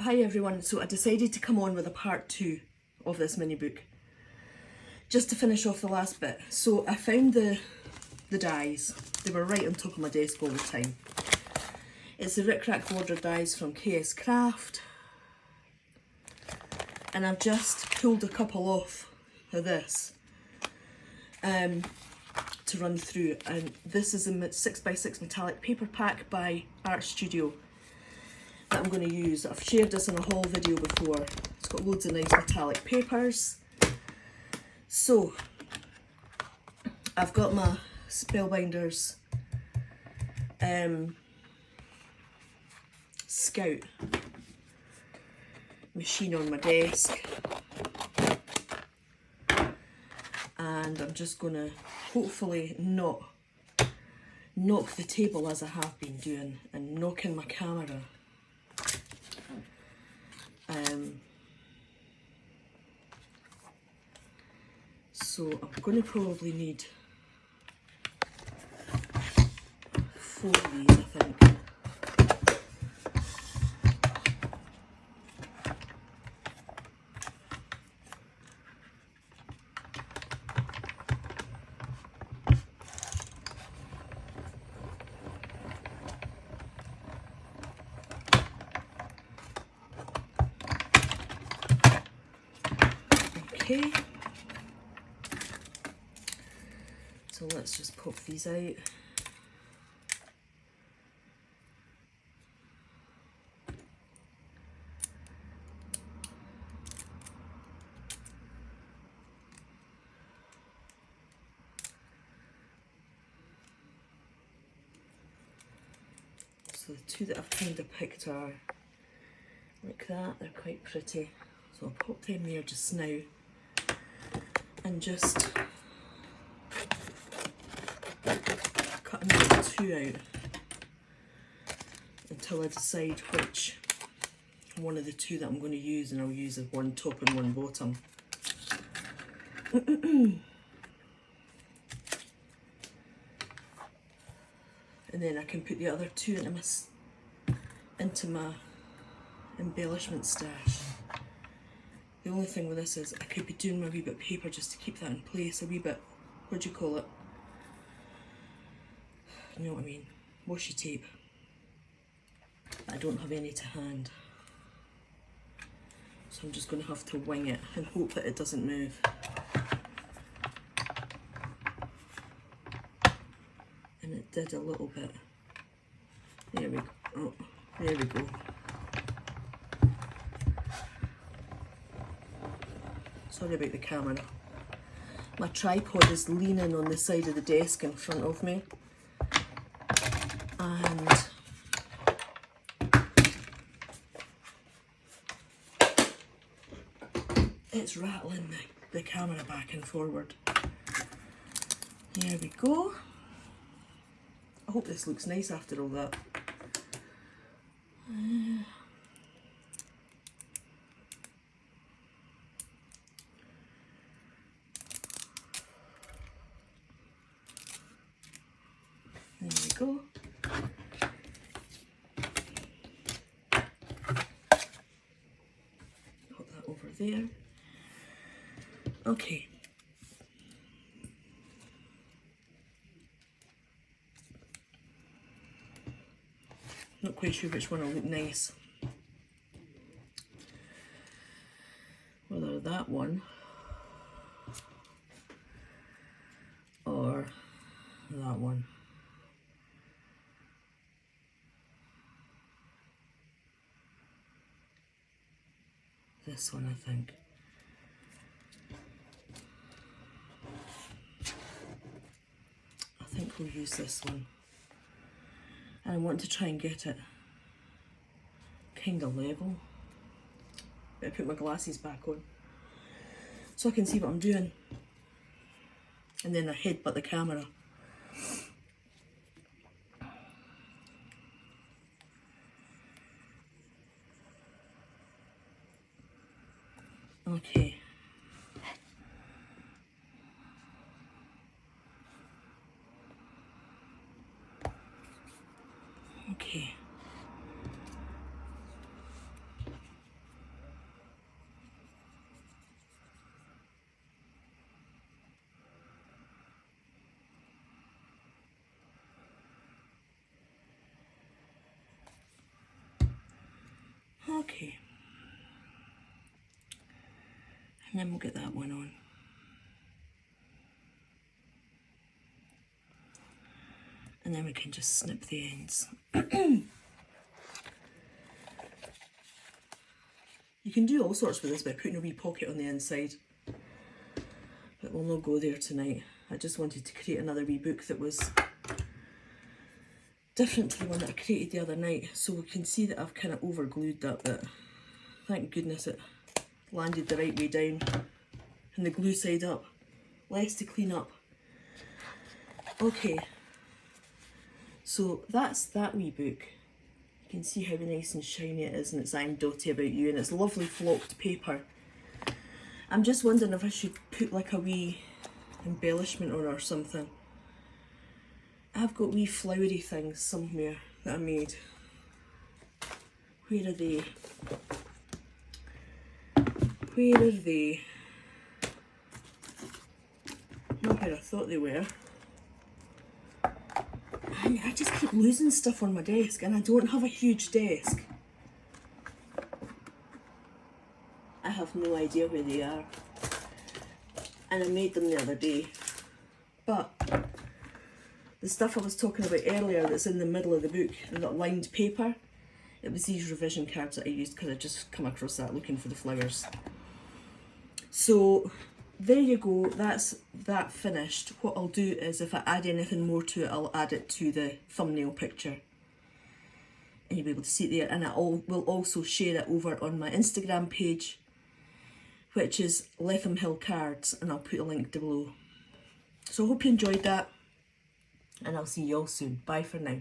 Hi everyone, so I decided to come on with a part 2 of this mini book just to finish off the last bit. So I found the dies. They were right on top of my desk all the time. It's the Rick Rack border dies from KS Craft, and I've just pulled a couple off of this to run through, and this is a 6x6 metallic paper pack by Art Studio that I'm going to use. I've shared this in a haul video before. It's got loads of nice metallic papers. So I've got my Spellbinders Scout machine on my desk, and I'm just going to hopefully not knock the table as I have been doing and knocking my camera. So I'm going to probably need 4 of these, I think. Okay. So let's just pop these out. So the two that I've kind of picked are like that, they're quite pretty. So I'll pop them there just now and just cut another 2 out until I decide which one of the 2 that I'm going to use, and I'll use one top and one bottom. And then I can put the other 2 into my embellishment stash. The only thing with this is I could be doing my wee bit of paper just to keep that in place, a wee bit, what do you call it? You know what I mean? Washi tape. I don't have any to hand. So I'm just going to have to wing it and hope that it doesn't move. And it did a little bit. There we go. Oh, there we go. Sorry about the camera. My tripod is leaning on the side of the desk in front of me, and it's rattling the camera back and forward. There we go. I hope this looks nice after all that. There we go. Put that over there. Okay. Not quite sure which one will look nice. Whether that one or that one. This one, I think. I think we'll use this one. And I want to try and get it kind of level. I put my glasses back on so I can see what I'm doing. And then I headbutt the camera. Okay. Okay. Okay. And then we'll get that one on. And then we can just snip the ends. You can do all sorts with this by putting a wee pocket on the inside. But we'll not go there tonight. I just wanted to create another wee book that was different to the one that I created the other night. So we can see that I've kind of over glued that bit. Thank goodness it landed the right way down. And the glue side up. Less to clean up. Okay. So that's that wee book. You can see how nice and shiny it is, and it's I'm Dotty About You, and it's lovely flocked paper. I'm just wondering if I should put like a wee embellishment on or something. I've got wee flowery things somewhere that I made. Where are they? Where are they? Not where I thought they were. I just keep losing stuff on my desk, and I don't have a huge desk. I have no idea where they are. And I made them the other day. But the stuff I was talking about earlier that's in the middle of the book, that lined paper, it was these revision cards that I used because I just come across that looking for the flowers. So there you go, that's that finished. What I'll do is if I add anything more to it, I'll add it to the thumbnail picture. And you'll be able to see it there. And I will also share it over on my Instagram page, which is Letham Hill Cards, and I'll put a link below. So I hope you enjoyed that, and I'll see you all soon. Bye for now.